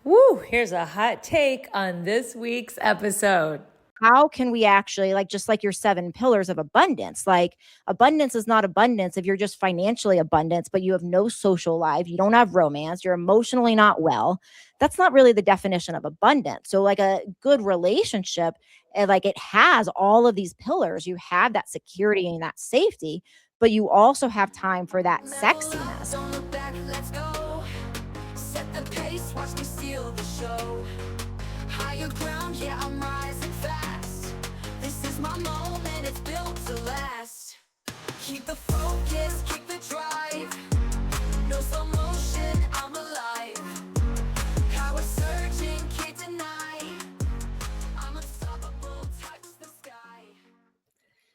Woo, here's a hot take on this week's episode. How can we actually, just like your 7 pillars of abundance, like abundance is not abundance if you're just financially abundant, but you have no social life, you don't have romance, you're emotionally not well. That's not really the definition of abundance. So like a good relationship, like it has all of these pillars. You have that security and that safety, but you also have time for that sexiness. Don't look back, let's go. Set the pace, watch me steal the show. Higher ground, yeah, I'm rising fast. This is my moment, it's built to last. Keep the focus, keep the drive. No slow motion, I'm alive. Power surging, can't deny. I'm unstoppable, touch the sky.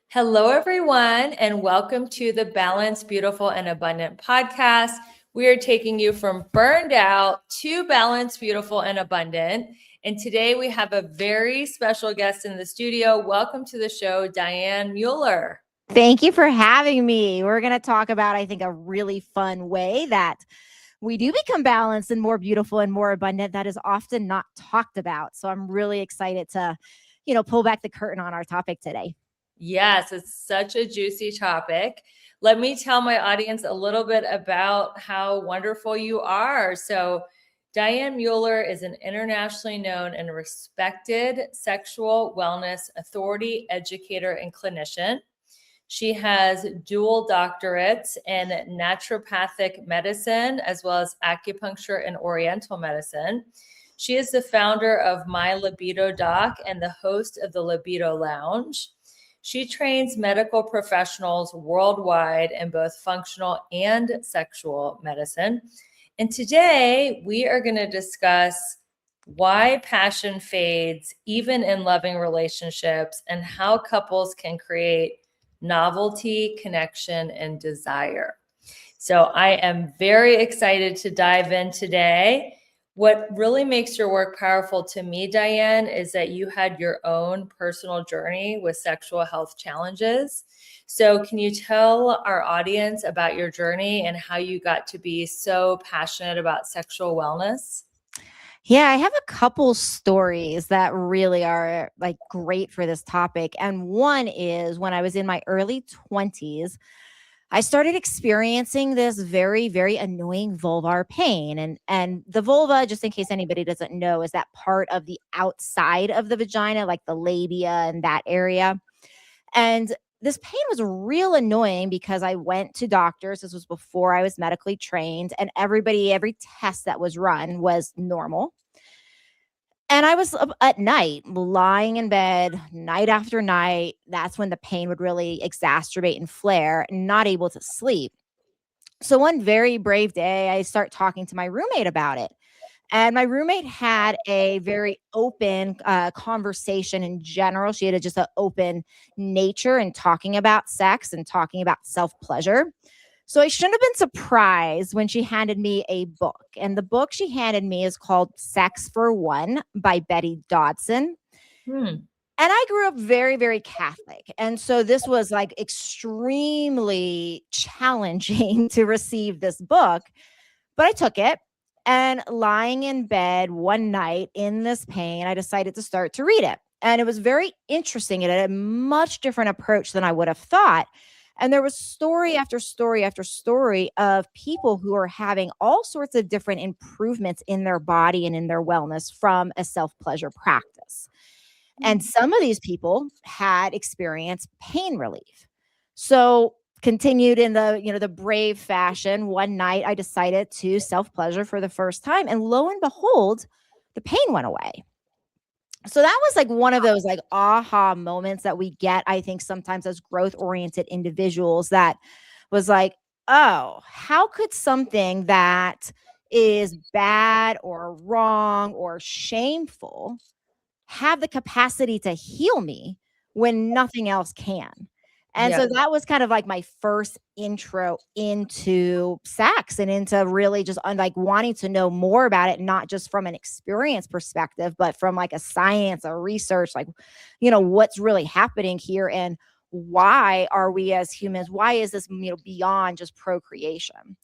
Hello, everyone, and welcome to the Balanced, Beautiful, and Abundant podcast. We are taking you from burned out to balanced, beautiful, and abundant. And today we have a very special guest in the studio. Welcome to the show, Diane Mueller. Thank you for having me. We're going to talk about, I think, a really fun way that we do become balanced and more beautiful and more abundant that is often not talked about. So I'm really excited to, pull back the curtain on our topic today. Yes, it's such a juicy topic. Let me tell my audience a little bit about how wonderful you are. So, Diane Mueller is an internationally known and respected sexual wellness authority, educator, and clinician. She has dual doctorates in naturopathic medicine, as well as acupuncture and oriental medicine. She is the founder of My Libido Doc and the host of the Libido Lounge. She trains medical professionals worldwide in both functional and sexual medicine. And today we are going to discuss why passion fades even in loving relationships and how couples can create novelty, connection, and desire. So I am very excited to dive in today. What really makes your work powerful to me, Diane, is that you had your own personal journey with sexual health challenges. So can you tell our audience about your journey and how you got to be so passionate about sexual wellness? Yeah, I have a couple stories that really are great for this topic. And one is when I was in my early 20s, I started experiencing this very, very annoying vulvar pain. And the vulva, just in case anybody doesn't know, is that part of the outside of the vagina, like the labia and that area. And this pain was real annoying because I went to doctors. This was before I was medically trained, and every test that was run was normal. And I was at night lying in bed night after night. That's when the pain would really exacerbate and flare, not able to sleep. So one very brave day, I start talking to my roommate about it. And my roommate had a very open conversation in general. She had just an open nature in talking about sex and talking about self-pleasure. So I shouldn't have been surprised when she handed me a book. And the book she handed me is called Sex for One by Betty Dodson. And I grew up very, very Catholic. And so this was extremely challenging to receive this book. But I took it. And lying in bed one night in this pain, I decided to start to read it. And it was very interesting. It had a much different approach than I would have thought. And there was story after story after story of people who are having all sorts of different improvements in their body and in their wellness from a self-pleasure practice. And some of these people had experienced pain relief. So continued in the brave fashion. One night I decided to self-pleasure for the first time, and lo and behold, the pain went away. So that was one of those aha moments that we get, I think, sometimes as growth-oriented individuals, that was oh, how could something that is bad or wrong or shameful have the capacity to heal me when nothing else can? And so that was kind of my first intro into sex and into really just wanting to know more about it, not just from an experience perspective, but from a science, a research, what's really happening here and why are we as humans, why is this, beyond just procreation?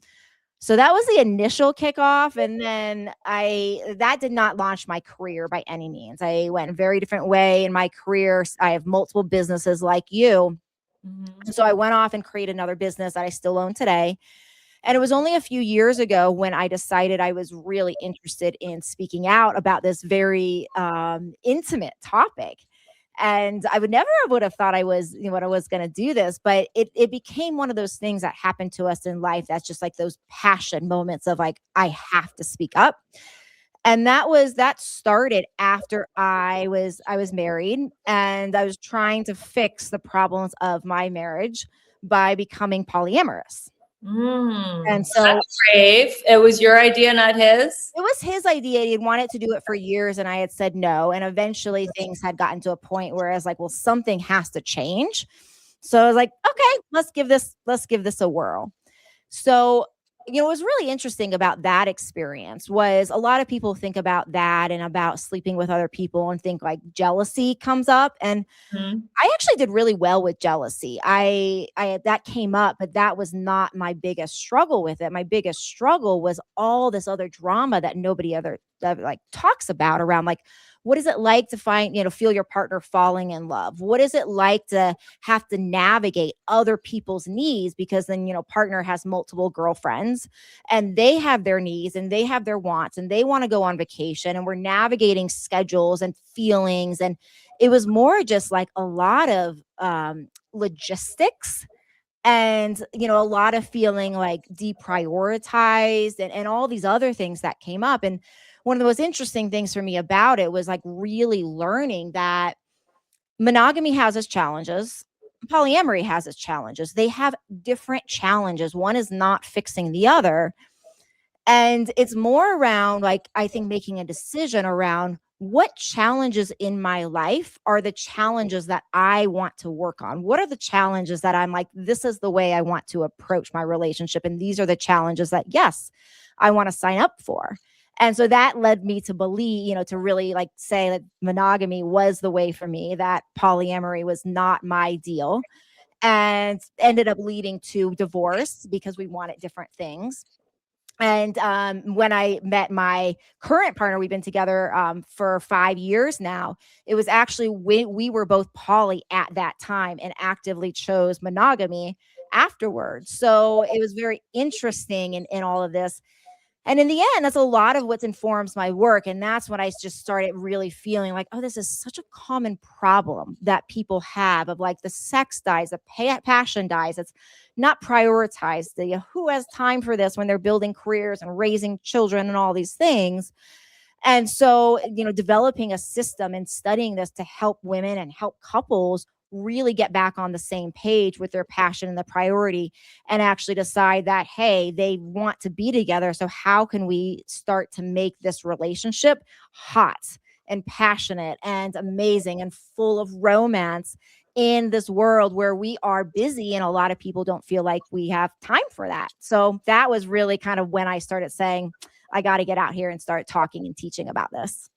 So that was the initial kickoff. And then that did not launch my career by any means. I went a very different way in my career. I have multiple businesses like you. Mhm. So I went off and created another business that I still own today. And it was only a few years ago when I decided I was really interested in speaking out about this very intimate topic. And I would have thought I was, what I was going to do this, but it became one of those things that happen to us in life. That's just like those passion moments of like, I have to speak up. And that started after I was married, and I was trying to fix the problems of my marriage by becoming polyamorous. And so That's brave. It was your idea, not his. it was his idea. He had wanted to do it for years, and I had said no. And eventually things had gotten to a point where I was like, well, something has to change. So I was like, okay, let's give this a whirl. So, what was really interesting about that experience was a lot of people think about that and about sleeping with other people and think like jealousy comes up. And Mhm. I actually did really well with jealousy. I that came up, but that was not my biggest struggle with it. My biggest struggle was all this other drama that nobody other like talks about around like what is it like to feel your partner falling in love? What is it like to have to navigate other people's needs because then, partner has multiple girlfriends and they have their needs and they have their wants and they want to go on vacation and we're navigating schedules and feelings, and it was more just like a lot of logistics and a lot of feeling like deprioritized and all these other things that came up. And one of the most interesting things for me about it was like really learning that monogamy has its challenges, polyamory has its challenges. They have different challenges. One is not fixing the other. And it's more around like, I think, making a decision around what challenges in my life are the challenges that I want to work on. What are the challenges that I'm like, this is the way I want to approach my relationship. And these are the challenges that, yes, I want to sign up for. And so that led me to believe, to really like say that monogamy was the way for me, that polyamory was not my deal, and ended up leading to divorce because we wanted different things. And when I met my current partner, we've been together for 5 years now. It was actually we were both poly at that time and actively chose monogamy afterwards. So it was very interesting in all of this. And in the end, that's a lot of what informs my work. And that's when I just started really feeling like, oh, this is such a common problem that people have of like the sex dies, the passion dies. It's not prioritized. Who has time for this when they're building careers and raising children and all these things? And so, developing a system and studying this to help women and help couples really get back on the same page with their passion and the priority and actually decide that, hey, they want to be together. So how can we start to make this relationship hot and passionate and amazing and full of romance in this world where we are busy and a lot of people don't feel like we have time for that. So that was really kind of when I started saying, I got to get out here and start talking and teaching about this.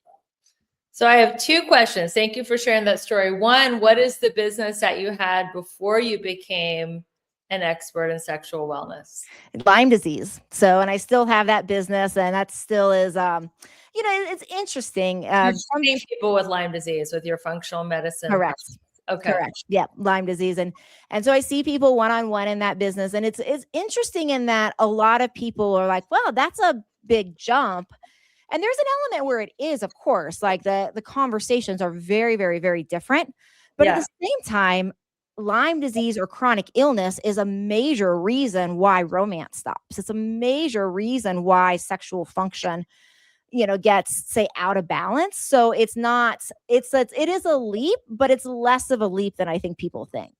So I have 2 questions. Thank you for sharing that story. One, what is the business that you had before you became an expert in sexual wellness? Lyme disease. So, and I still have that business, and that still is, it's interesting. You're treating people with Lyme disease with your functional medicine. Correct. Okay. Correct. Yeah, Lyme disease, and so I see people one-on-one in that business, and it's interesting in that a lot of people are like, "Well, that's a big jump." And there's an element where it is, of course, like the conversations are very, very, very different. But at the same time, Lyme disease or chronic illness is a major reason why romance stops. It's a major reason why sexual function, gets, say, out of balance. So it is a leap, but it's less of a leap than I think people think.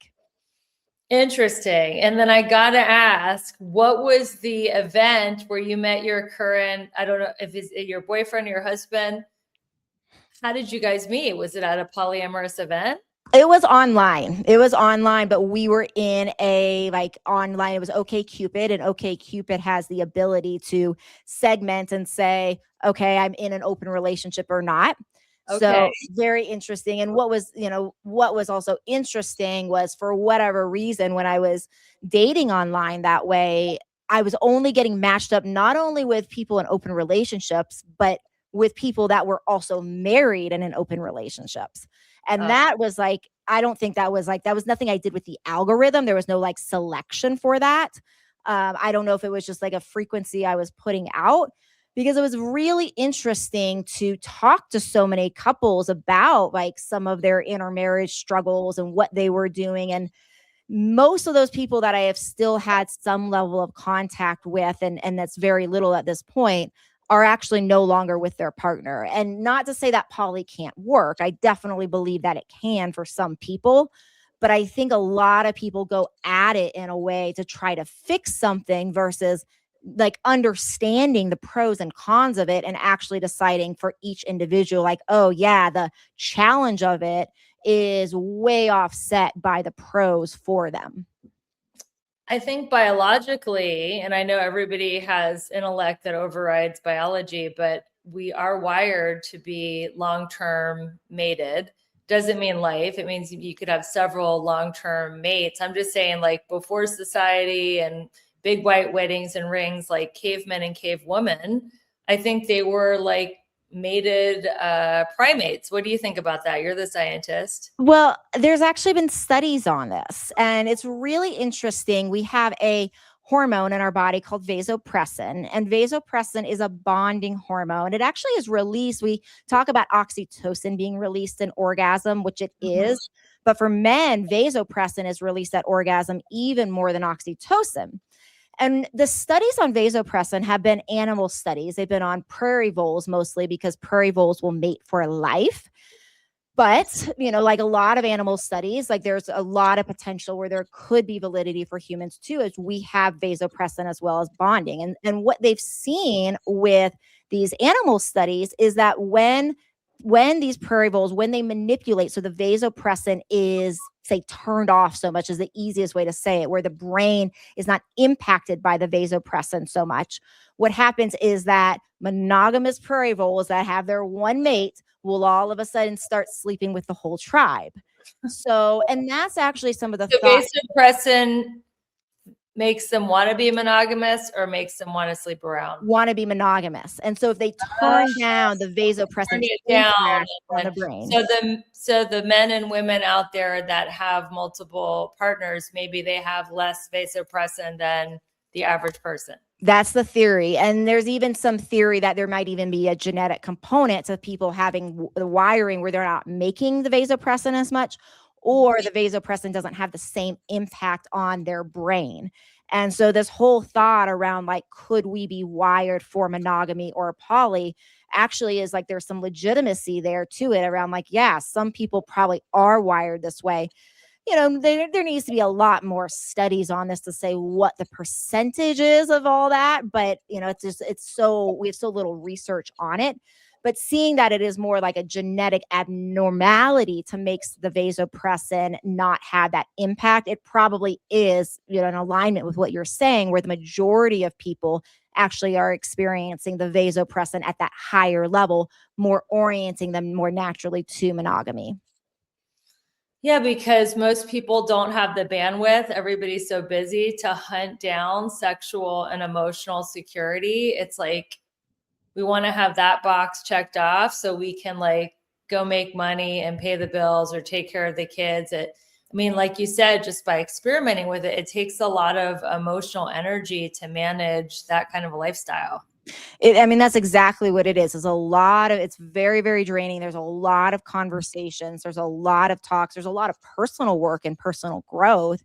Interesting. And then I got to ask, what was the event where you met your current, I don't know if it's your boyfriend or your husband? How did you guys meet? Was it at a polyamorous event? It was online, but we were in a online, it was OkCupid, and OkCupid has the ability to segment and say, okay, I'm in an open relationship or not. Okay. So very interesting. And what was also interesting was, for whatever reason, when I was dating online that way, I was only getting matched up not only with people in open relationships, but with people that were also married and in open relationships. And that was like, I don't think that was nothing I did with the algorithm. There was no like selection for that. I don't know if it was just like a frequency I was putting out, because it was really interesting to talk to so many couples about like some of their intermarriage struggles and what they were doing. And most of those people that I have still had some level of contact with, and that's very little at this point, are actually no longer with their partner. And not to say that poly can't work. I definitely believe that it can for some people. But I think a lot of people go at it in a way to try to fix something versus like understanding the pros and cons of it and actually deciding for each individual, like, oh yeah, the challenge of it is way offset by the pros for them. I think biologically, and I know everybody has intellect that overrides biology, but we are wired to be long-term mated. Doesn't mean life. It means you could have several long-term mates. I'm just saying, like, before society and big white weddings and rings, like cavemen and cavewomen, I think they were like mated primates. What do you think about that? You're the scientist. Well, there's actually been studies on this, and it's really interesting. We have a hormone in our body called vasopressin, and vasopressin is a bonding hormone. It actually is released. We talk about oxytocin being released in orgasm, which it is, but for men, vasopressin is released at orgasm even more than oxytocin. And the studies on vasopressin have been animal studies. They've been on prairie voles mostly, because prairie voles will mate for life. But, like a lot of animal studies, like there's a lot of potential where there could be validity for humans too, as we have vasopressin as well as bonding. And what they've seen with these animal studies is that when these prairie voles, when they manipulate, so the vasopressin is, say, turned off so much is the easiest way to say it, where the brain is not impacted by the vasopressin so much. What happens is that monogamous prairie voles that have their one mate will all of a sudden start sleeping with the whole tribe. So, and that's actually some of the thoughts. Vasopressin makes them want to be monogamous or makes them want to sleep around? Want to be monogamous. And so if they turn down the vasopressin down on the brain. So the men and women out there that have multiple partners, maybe they have less vasopressin than the average person. That's the theory. And there's even some theory that there might even be a genetic component to people having the wiring where they're not making the vasopressin as much, or the vasopressin doesn't have the same impact on their brain. And so this whole thought around like, could we be wired for monogamy or poly, actually is like, there's some legitimacy there to it around like, yeah, some people probably are wired this way. There needs to be a lot more studies on this to say what the percentage is of all that. But, we have so little research on it. But seeing that it is more like a genetic abnormality to make the vasopressin not have that impact, it probably is, in alignment with what you're saying, where the majority of people actually are experiencing the vasopressin at that higher level, more orienting them more naturally to monogamy. Yeah, because most people don't have the bandwidth. Everybody's so busy to hunt down sexual and emotional security. It's like, we want to have that box checked off so we can like go make money and pay the bills or take care of the kids. Like you said, just by experimenting with it, it takes a lot of emotional energy to manage that kind of a lifestyle. That's exactly what it is. It's very, very draining. There's a lot of conversations. There's a lot of talks. There's a lot of personal work and personal growth,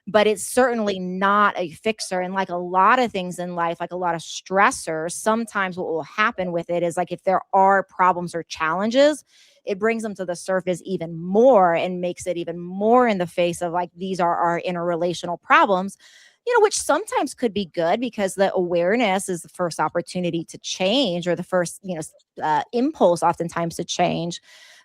but it's certainly not a fixer. And like a lot of things in life, like a lot of stressors, sometimes what will happen with it is like, if there are problems or challenges, it brings them to the surface even more and makes it even more in the face of like, these are our interrelational problems. Which sometimes could be good because the awareness is the first opportunity to change, or the first, impulse oftentimes to change.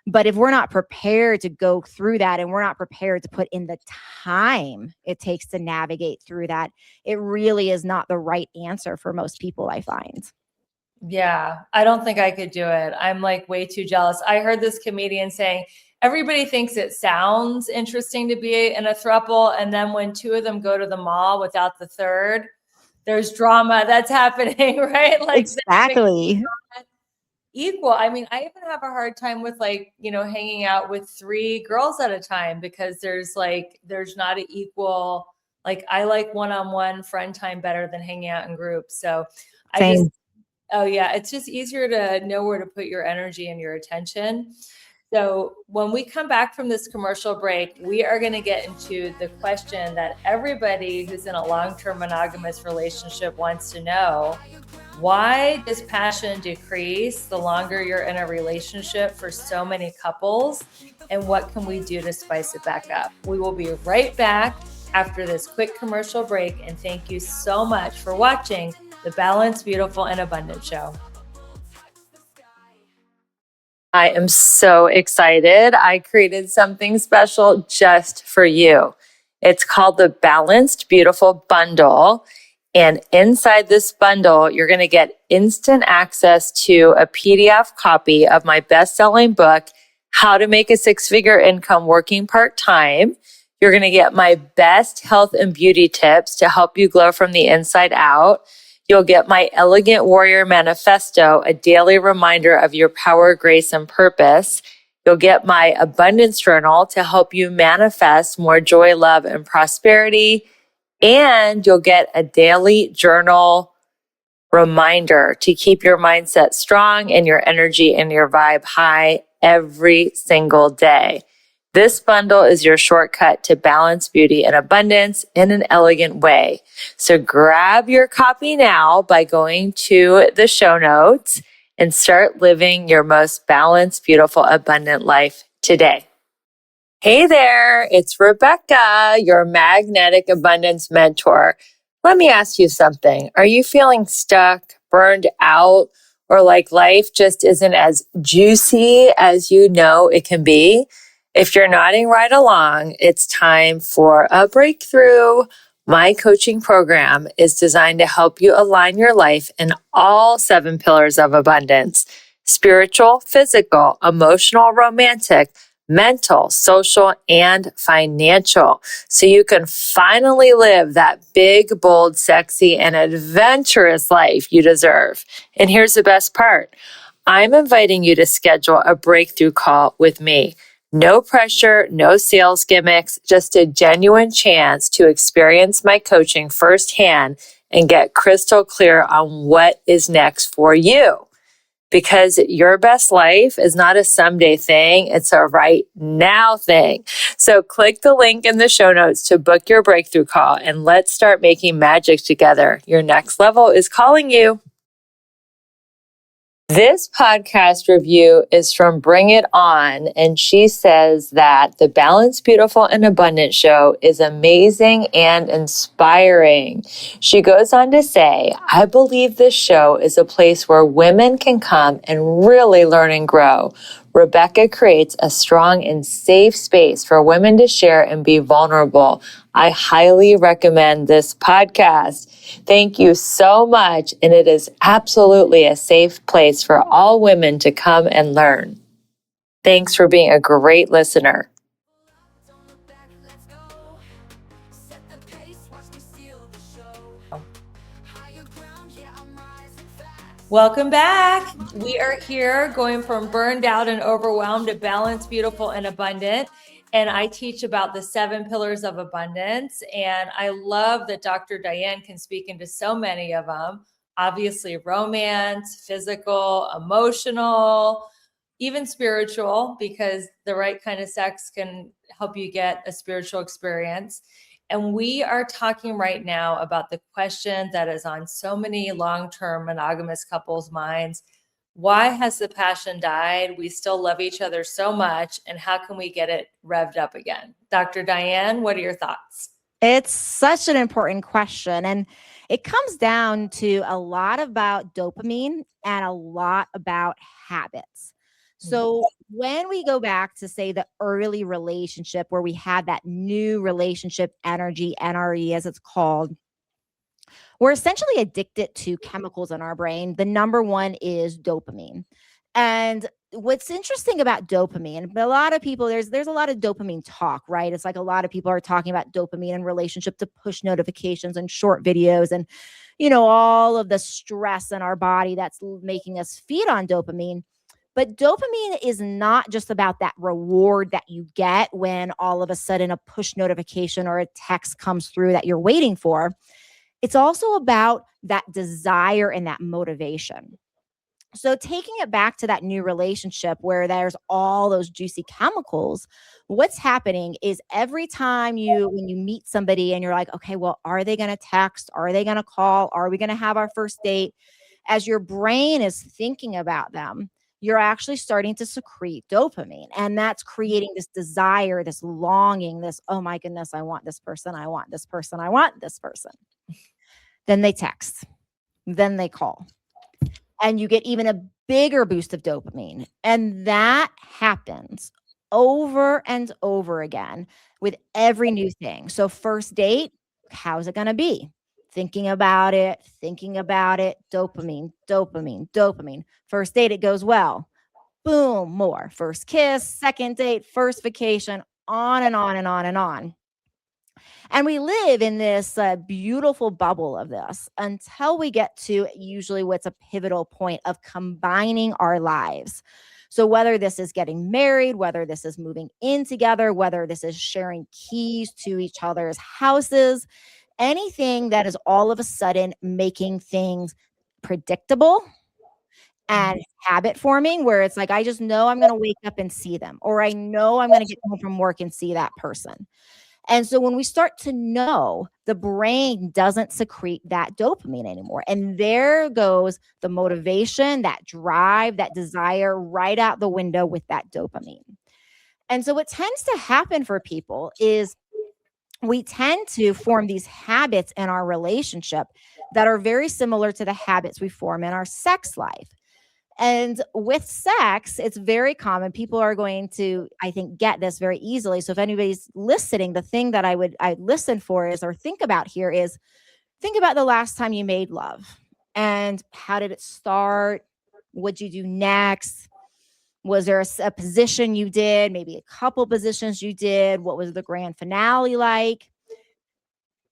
But if we're not prepared to go through that, and we're not prepared to put in the time it takes to navigate through that, it really is not the right answer for most people, I find. Yeah, I don't think I could do it. I'm like way too jealous. I heard this comedian saying, everybody thinks it sounds interesting to be in a throuple. And then when two of them go to the mall without the third, there's drama that's happening, right? Like Exactly. equal. I mean, I even have a hard time with like, hanging out with 3 girls at a time because there's not an equal, like I like one-on-one friend time better than hanging out in groups. So Same. oh yeah, it's just easier to know where to put your energy and your attention. So when we come back from this commercial break, we are going to get into the question that everybody who's in a long-term monogamous relationship wants to know. Why does passion decrease the longer you're in a relationship for so many couples? And what can we do to spice it back up? We will be right back after this quick commercial break. And thank you so much for watching the Balanced, Beautiful, and Abundant Show. I am so excited. I created something special just for you. It's called the Balanced Beautiful Bundle. And inside this bundle, you're going to get instant access to a PDF copy of my best-selling book, How to Make a Six-Figure Income Working Part-Time. You're going to get my best health and beauty tips to help you glow from the inside out. You'll get my Elegant Warrior Manifesto, a daily reminder of your power, grace, and purpose. You'll get my Abundance Journal to help you manifest more joy, love, and prosperity. And you'll get a daily journal reminder to keep your mindset strong and your energy and your vibe high every single day. This bundle is your shortcut to balance, beauty, and abundance in an elegant way. So grab your copy now by going to the show notes and start living your most balanced, beautiful, abundant life today. Hey there, it's Rebecca, your magnetic abundance mentor. Let me ask you something. Are you feeling stuck, burned out, or like life just isn't as juicy as you know it can be? If you're nodding right along, it's time for a breakthrough. My coaching program is designed to help you align your life in all 7 pillars of abundance: spiritual, physical, emotional, romantic, mental, social, and financial. So you can finally live that big, bold, sexy, and adventurous life you deserve. And here's the best part. I'm inviting you to schedule a breakthrough call with me. No pressure, no sales gimmicks, just a genuine chance to experience my coaching firsthand and get crystal clear on what is next for you. Because your best life is not a someday thing, it's a right now thing. So click the link in the show notes to book your breakthrough call and let's start making magic together. Your next level is calling you. This podcast review is from Bring It On, and she says that the Balanced, Beautiful, and Abundant show is amazing and inspiring. She goes on to say, I believe this show is a place where women can come and really learn and grow. Rebecca creates a strong and safe space for women to share and be vulnerable. I highly recommend this podcast. Thank you so much, and it is absolutely a safe place for all women to come and learn. Thanks for being a great listener. Don't look back, let's go. Set the pace, watch me steal the show. Higher ground, yeah, I'm rising fast. Welcome back. We are here going from burned out and overwhelmed to balanced, beautiful, and abundant. And I teach about the 7 pillars of abundance. And I love that Dr. Diane can speak into so many of them. Obviously, romance, physical, emotional, even spiritual, because the right kind of sex can help you get a spiritual experience. And we are talking right now about the question that is on so many long-term monogamous couples' minds. Why has the passion died? We still love each other so much. And how can we get it revved up again? Dr. Diane, what are your thoughts? It's such an important question. And it comes down to a lot about dopamine and a lot about habits. So when we go back to, say, the early relationship where we had that new relationship energy, NRE as it's called, we're essentially addicted to chemicals in our brain. The number one is dopamine. And what's interesting about dopamine, a lot of people, there's a lot of dopamine talk, right? It's like a lot of people are talking about dopamine in relationship to push notifications and short videos and all of the stress in our body that's making us feed on dopamine. But dopamine is not just about that reward that you get when all of a sudden a push notification or a text comes through that you're waiting for. It's also about that desire and that motivation. So taking it back to that new relationship where there's all those juicy chemicals, what's happening is every time when you meet somebody and you're like, okay, well, are they going to text? Are they going to call? Are we going to have our first date? As your brain is thinking about them, you're actually starting to secrete dopamine. And that's creating this desire, this longing, this, oh my goodness, I want this person. I want this person. I want this person. Then they text. Then they call. And you get even a bigger boost of dopamine. And that happens over and over again with every new thing. So first date, how's it going to be? Thinking about it, dopamine, dopamine, dopamine. First date, it goes well. Boom, more. First kiss, second date, first vacation, on and on and on and on. And we live in this beautiful bubble of this until we get to usually what's a pivotal point of combining our lives. So whether this is getting married, whether this is moving in together, whether this is sharing keys to each other's houses, anything that is all of a sudden making things predictable and habit forming, where it's like, I just know I'm going to wake up and see them, or I know I'm going to get home from work and see that person. And so when we start to know, the brain doesn't secrete that dopamine anymore. And there goes the motivation, that drive, that desire right out the window with that dopamine. And so what tends to happen for people is we tend to form these habits in our relationship that are very similar to the habits we form in our sex life. And with sex, it's very common. People are going to, I think, get this very easily. So if anybody's listening, the thing that I listen for is, or think about here is, think about the last time you made love and how did it start? What'd you do next? Was there a position you did? Maybe a couple positions you did? What was the grand finale like?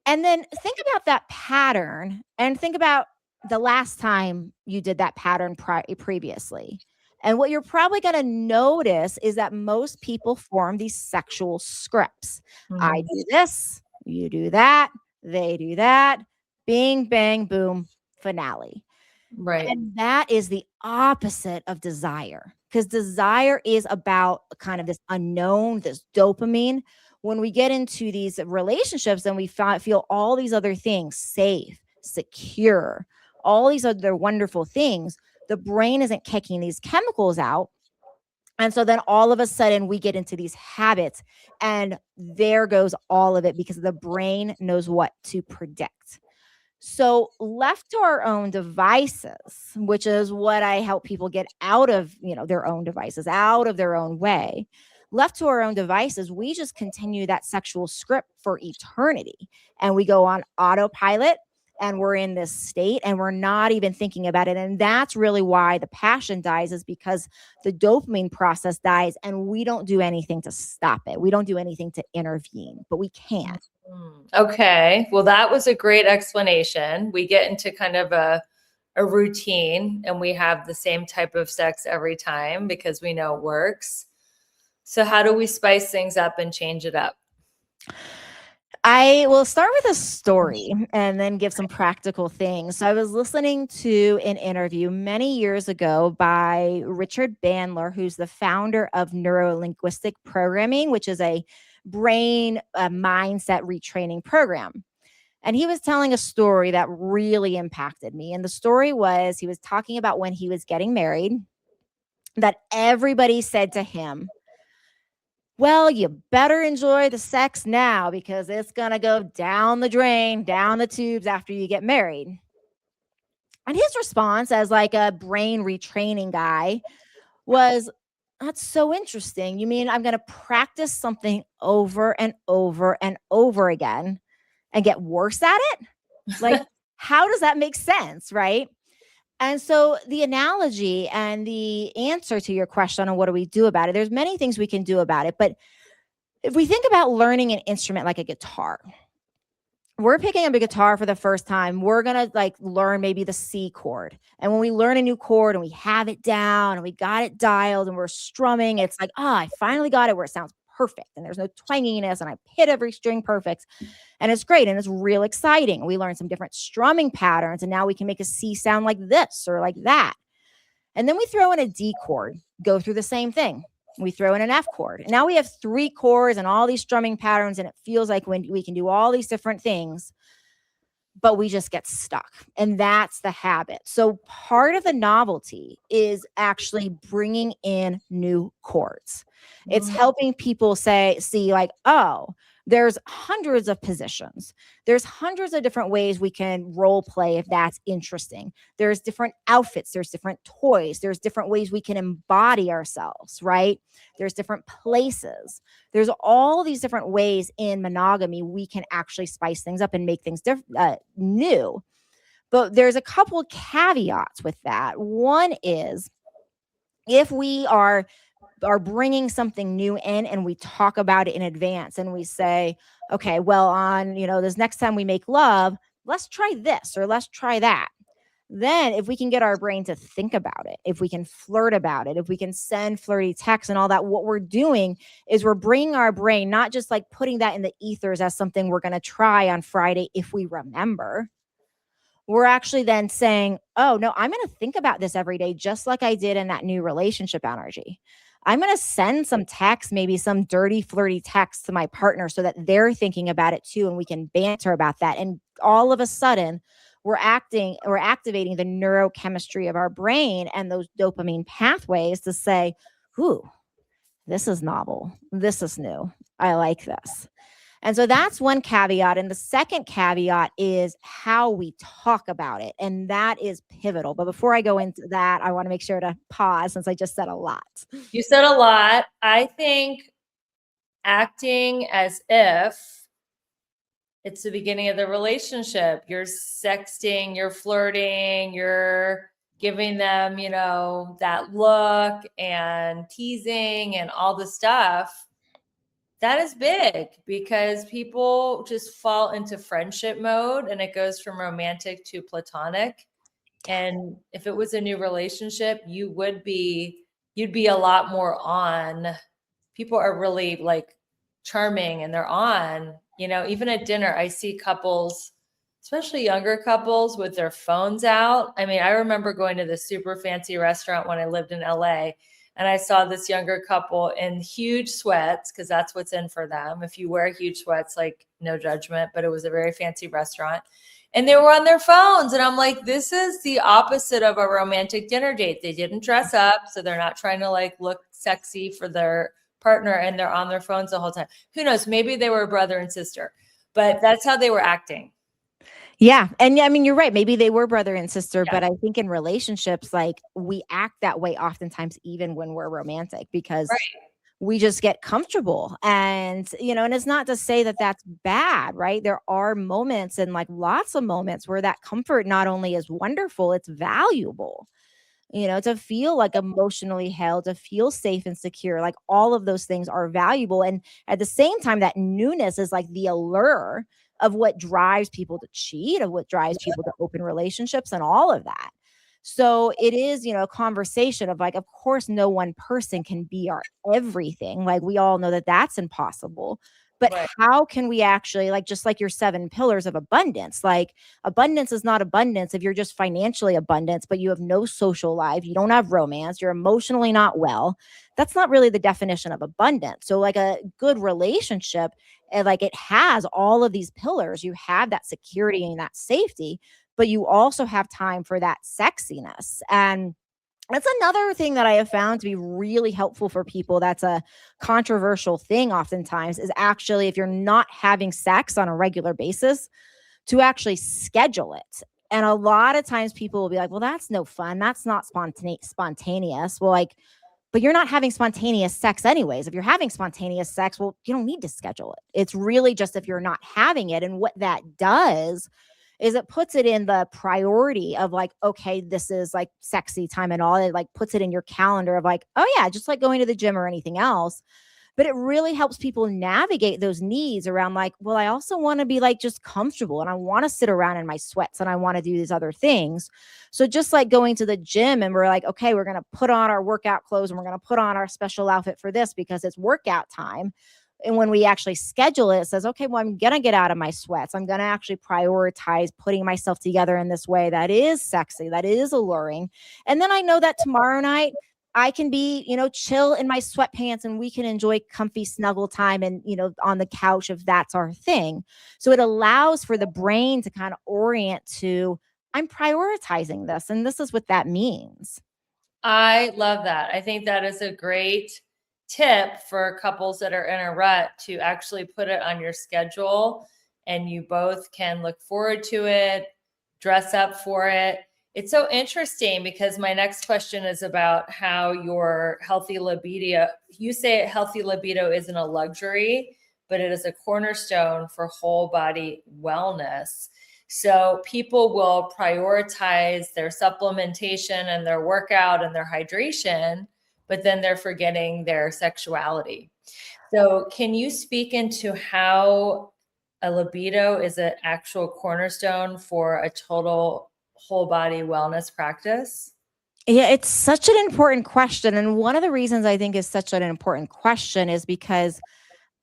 And then think about that pattern and think about the last time you did that pattern previously. And what you're probably going to notice is that most people form these sexual scripts. I do this, you do that, they do that, bing, bang, boom, finale. Right. And that is the opposite of desire, because desire is about kind of this unknown, this dopamine. When we get into these relationships and we feel all these other things, safe, secure, all these other wonderful things, the brain isn't kicking these chemicals out. And so then all of a sudden we get into these habits and there goes all of it because the brain knows what to predict. So left to our own devices, which is what I help people get out of, their own devices, out of their own way. Left to our own devices, we just continue that sexual script for eternity. And we go on autopilot and we're in this state and we're not even thinking about it. And that's really why the passion dies, is because the dopamine process dies and we don't do anything to stop it. We don't do anything to intervene, but we can. Okay. Well, that was a great explanation. We get into kind of a routine and we have the same type of sex every time because we know it works. So how do we spice things up and change it up? I will start with a story and then give some practical things. So I was listening to an interview many years ago by Richard Bandler, who's the founder of neuro-linguistic programming, which is a brain mindset retraining program. And he was telling a story that really impacted me. And the story was, he was talking about when he was getting married, that everybody said to him, well, you better enjoy the sex now because it's going to go down the drain, down the tubes after you get married. And his response as like a brain retraining guy was, that's so interesting. You mean I'm going to practice something over and over and over again and get worse at it? Like, how does that make sense? Right. And so the analogy and the answer to your question on what do we do about it, there's many things we can do about it. But if we think about learning an instrument like a guitar, we're picking up a guitar for the first time, we're going to like learn maybe the C chord. And when we learn a new chord and we have it down and we got it dialed and we're strumming, it's like, I finally got it where it sounds perfect and there's no twanginess and I hit every string perfect. And it's great. And it's real exciting. We learn some different strumming patterns and now we can make a C sound like this or like that. And then we throw in a D chord, go through the same thing. We throw in an F chord. And now we have 3 chords and all these strumming patterns. And it feels like when we can do all these different things, but we just get stuck. And that's the habit. So part of the novelty is actually bringing in new chords. It's helping people see like, oh, there's hundreds of positions. There's hundreds of different ways we can role play if that's interesting. There's different outfits. There's different toys. There's different ways we can embody ourselves, right? There's different places. There's all these different ways in monogamy we can actually spice things up and make things new. But there's a couple of caveats with that. One is if we are bringing something new in and we talk about it in advance and we say, okay, well, on, this next time we make love, let's try this or let's try that. Then if we can get our brain to think about it, if we can flirt about it, if we can send flirty texts and all that, what we're doing is we're bringing our brain, not just like putting that in the ethers as something we're going to try on Friday if we remember. We're actually then saying, oh, no, I'm going to think about this every day, just like I did in that new relationship energy. I'm going to send some text, maybe some dirty, flirty text to my partner so that they're thinking about it too. And we can banter about that. And all of a sudden we're activating the neurochemistry of our brain and those dopamine pathways to say, ooh, this is novel. This is new. I like this. And so that's one caveat. And the second caveat is how we talk about it. And that is pivotal. But before I go into that, I want to make sure to pause since I just said a lot. You said a lot. I think acting as if it's the beginning of the relationship. You're sexting, you're flirting, you're giving them, that look and teasing and all the stuff. That is big because people just fall into friendship mode and it goes from romantic to platonic. And if it was a new relationship, you'd be a lot more on. People are really like charming and they're on, even at dinner, I see couples, especially younger couples with their phones out. I mean, I remember going to this super fancy restaurant when I lived in LA. And I saw this younger couple in huge sweats because that's what's in for them. If you wear huge sweats, like no judgment, but it was a very fancy restaurant. And they were on their phones. And I'm like, this is the opposite of a romantic dinner date. They didn't dress up. So they're not trying to like look sexy for their partner and they're on their phones the whole time. Who knows? Maybe they were brother and sister, but that's how they were acting. Yeah. And I mean, you're right. Maybe they were brother and sister, but I think in relationships, like we act that way oftentimes, even when we're romantic, because we just get comfortable. And, and it's not to say that that's bad, right? There are moments and like lots of moments where that comfort not only is wonderful, it's valuable, to feel like emotionally held, to feel safe and secure, like all of those things are valuable. And at the same time, that newness is like the allure of what drives people to cheat, of what drives people to open relationships and all of that. So it is, a conversation of like, of course, no one person can be our everything. Like we all know that that's impossible. But how can we actually, like, just like your 7 pillars of abundance, like abundance is not abundance if you're just financially abundant, but you have no social life, you don't have romance, you're emotionally not well. That's not really the definition of abundance. So like a good relationship, like it has all of these pillars. You have that security and that safety, but you also have time for that sexiness. And that's another thing that I have found to be really helpful for people. That's a controversial thing oftentimes is actually if you're not having sex on a regular basis, to actually schedule it. And a lot of times people will be like, well, that's no fun. That's not spontaneous. Well, like, but you're not having spontaneous sex anyways. If you're having spontaneous sex, well, you don't need to schedule it. It's really just if you're not having it. And what that does is it puts it in the priority of like, okay, this is like sexy time and all. It like puts it in your calendar of like, oh yeah, just like going to the gym or anything else. But it really helps people navigate those needs around like, well, I also want to be like just comfortable and I want to sit around in my sweats and I want to do these other things. So just like going to the gym and we're like, okay, we're going to put on our workout clothes and we're going to put on our special outfit for this because it's workout time. And when we actually schedule it, it says, okay, well, I'm going to get out of my sweats. I'm going to actually prioritize putting myself together in this way that is sexy, that is alluring. And then I know that tomorrow night I can be, chill in my sweatpants and we can enjoy comfy snuggle time and, on the couch if that's our thing. So it allows for the brain to kind of orient to, I'm prioritizing this. And this is what that means. I love that. I think that is a great tip for couples that are in a rut to actually put it on your schedule and you both can look forward to it, dress up for it. It's so interesting because my next question is about how your healthy libido, you say healthy libido isn't a luxury, but it is a cornerstone for whole body wellness. So people will prioritize their supplementation and their workout and their hydration, but then they're forgetting their sexuality. So can you speak into how a libido is an actual cornerstone for a total whole body wellness practice? Yeah, it's such an important question. And one of the reasons I think is such an important question is because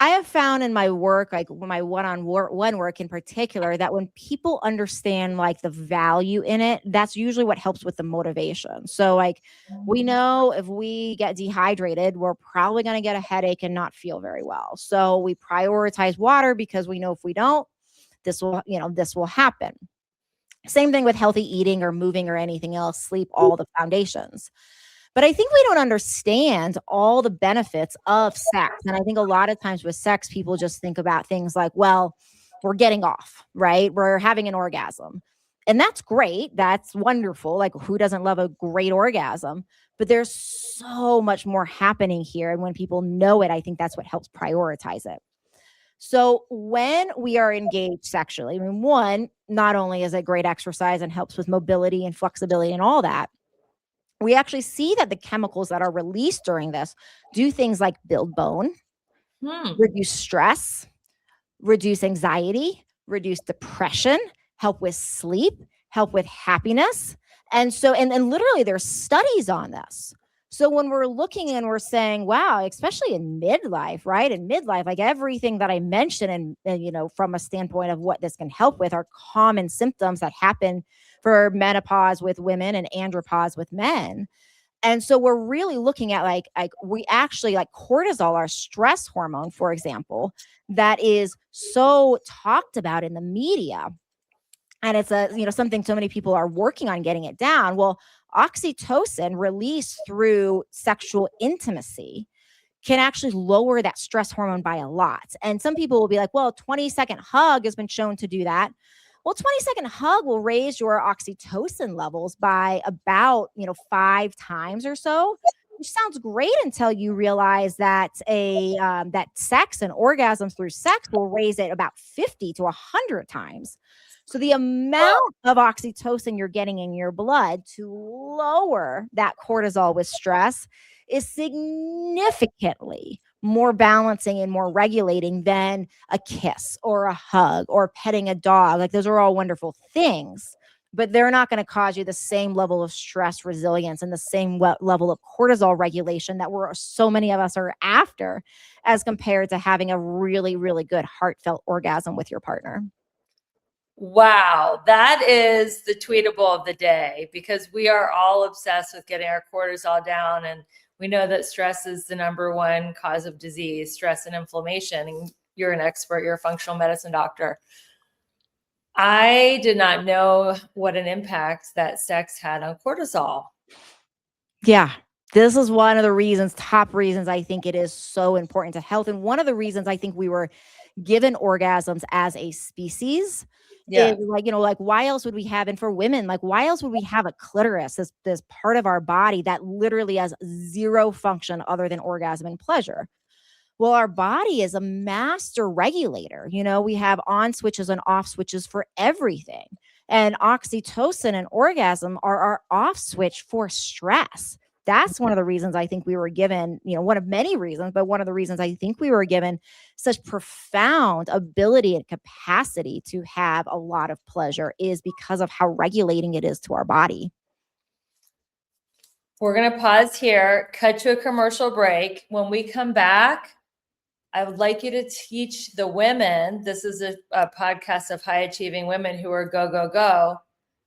I have found in my work, like my one-on-one work in particular, that when people understand like the value in it, that's usually what helps with the motivation. So like we know if we get dehydrated, we're probably going to get a headache and not feel very well. So we prioritize water because we know if we don't, this will happen. Same thing with healthy eating or moving or anything else, sleep, all the foundations. But I think we don't understand all the benefits of sex. And I think a lot of times with sex, people just think about things like, well, we're getting off, right? We're having an orgasm. And that's great. That's wonderful. Like, who doesn't love a great orgasm? But there's so much more happening here. And when people know it, I think that's what helps prioritize it. So when we are engaged sexually, I mean, one, not only is it great exercise and helps with mobility and flexibility and all that, we actually see that the chemicals that are released during this do things like build bone, reduce stress, reduce anxiety, reduce depression, help with sleep, help with happiness. And so, and literally there's studies on this. So when we're looking and we're saying, wow, especially in midlife, right? In midlife, like everything that I mentioned and from a standpoint of what this can help with are common symptoms that happen for menopause with women and andropause with men. And so we're really looking at like we actually like cortisol, our stress hormone, for example, that is so talked about in the media. And it's something so many people are working on getting it down. Well, oxytocin released through sexual intimacy can actually lower that stress hormone by a lot. And some people will be like, well, 20-second hug has been shown to do that. Well, 20-second hug will raise your oxytocin levels by about, 5 times or so, which sounds great until you realize that that sex and orgasms through sex will raise it about 50 to 100 times. So the amount of oxytocin you're getting in your blood to lower that cortisol with stress is significantly more balancing and more regulating than a kiss or a hug or petting a dog. Like those are all wonderful things, but they're not going to cause you the same level of stress resilience and the same level of cortisol regulation that so many of us are after as compared to having a really, really good heartfelt orgasm with your partner. Wow, that is the tweetable of the day because we are all obsessed with getting our cortisol down. And we know that stress is the number one cause of disease, stress and inflammation. And you're an expert, you're a functional medicine doctor. I did not know what an impact that sex had on cortisol. Yeah. This is one of the top reasons I think it is so important to health. And one of the reasons I think we were given orgasms as a species. Yeah. Is like why else would we have, and for women, like why else would we have a clitoris, this part of our body that literally has zero function other than orgasm and pleasure? Well, our body is a master regulator. We have on switches and off switches for everything. And oxytocin and orgasm are our off switch for stress. that's one of the reasons I think we were given, one of many reasons, but one of the reasons I think we were given such profound ability and capacity to have a lot of pleasure is because of how regulating it is to our body. We're going to pause here, cut to a commercial break. When we come back, I would like you to teach the women, this is a podcast of high achieving women who are go, go, go,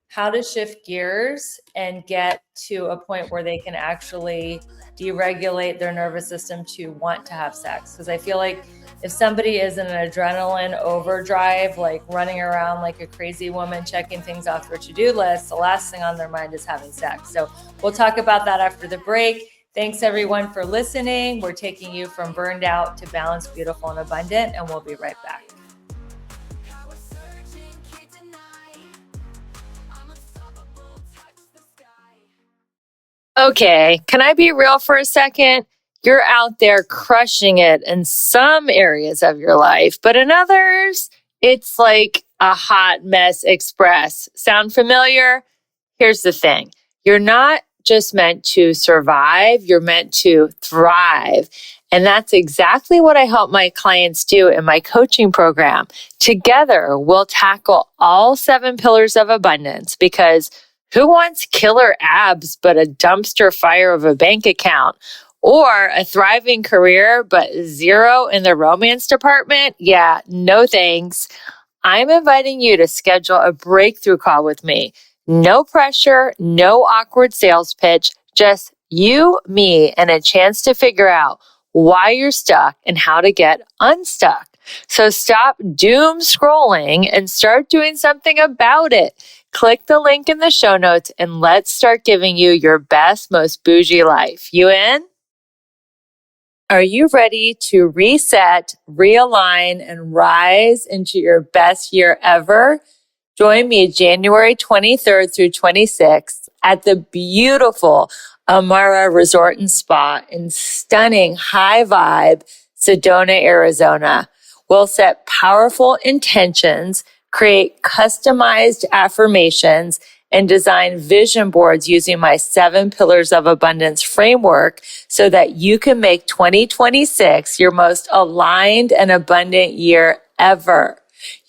how to shift gears and get to a point where they can actually deregulate their nervous system to want to have sex. Because I feel like if somebody is in an adrenaline overdrive, like running around like a crazy woman, checking things off their to-do list, the last thing on their mind is having sex. So we'll talk about that after the break. Thanks everyone for listening. We're taking you from burned out to balanced, beautiful, and abundant, and we'll be right back. Okay, can I be real for a second? You're out there crushing it in some areas of your life, but in others, it's like a hot mess express. Sound familiar? Here's the thing. You're not just meant to survive, you're meant to thrive. And that's exactly what I help my clients do in my coaching program. Together, we'll tackle all 7 pillars of abundance, because who wants killer abs but a dumpster fire of a bank account? Or a thriving career but zero in the romance department? Yeah, no thanks. I'm inviting you to schedule a breakthrough call with me. No pressure, no awkward sales pitch, just you, me, and a chance to figure out why you're stuck and how to get unstuck. So stop doom scrolling and start doing something about it. Click the link in the show notes and let's start giving you your best, most bougie life. You in? Are you ready to reset, realign, and rise into your best year ever? Join me January 23rd through 26th at the beautiful Amara Resort and Spa in stunning high vibe Sedona, Arizona. We'll set powerful intentions, create customized affirmations, and design vision boards using my 7 pillars of abundance framework so that you can make 2026 your most aligned and abundant year ever.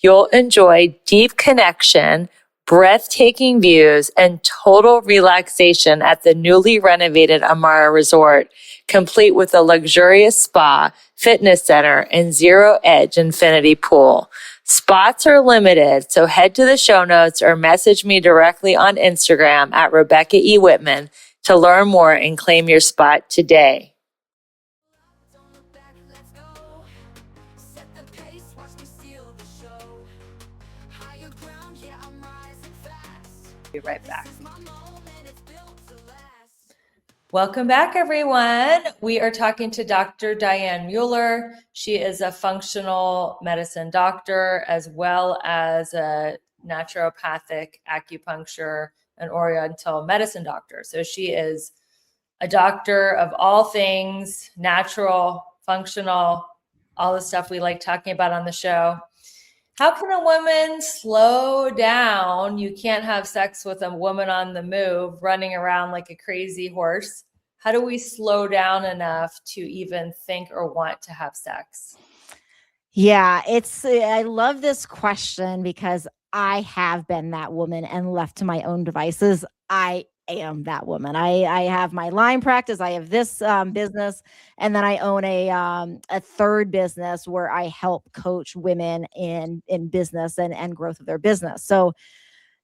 You'll enjoy deep connection, breathtaking views, and total relaxation at the newly renovated Amara Resort, complete with a luxurious spa, fitness center, and zero-edge infinity pool. Spots are limited, so head to the show notes or message me directly on Instagram at Rebecca E. Whitman to learn more and claim your spot today. Don't look back, let's go. Set the pace, watch me steal the show. Higher ground, yeah, I'm rising fast. Be right back. This is my moment, it's built to last. Welcome back, everyone. We are talking to Dr. Diane Mueller. She is a functional medicine doctor as well as a naturopathic acupuncture and oriental medicine doctor. So she is a doctor of all things natural, functional, all the stuff we like talking about on the show. How can a woman slow down? You can't have sex with a woman on the move, running around like a crazy horse. How do we slow down enough to even think or want to have sex? Yeah, I love this question because I have been that woman, and left to my own devices, I am that woman. I have my line practice. I have this business, and then I own a third business where I help coach women in business and growth of their business. So,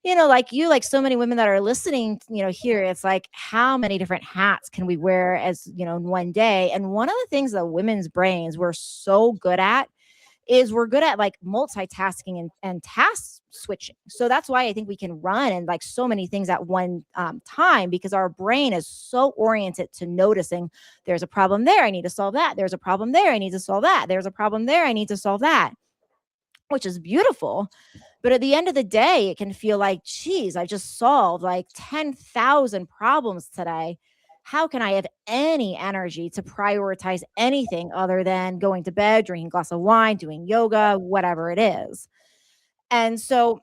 like so many women that are listening, here, it's like, how many different hats can we wear in one day? And one of the things that women's brains we're so good at is we're good at like multitasking and task switching. So that's why I think we can run and like so many things at one time, because our brain is so oriented to noticing there's a problem there, I need to solve that. There's a problem there, I need to solve that. There's a problem there, I need to solve that, which is beautiful. But at the end of the day, it can feel like, geez, I just solved like 10,000 problems today. How can I have any energy to prioritize anything other than going to bed, drinking a glass of wine, doing yoga, whatever it is? And so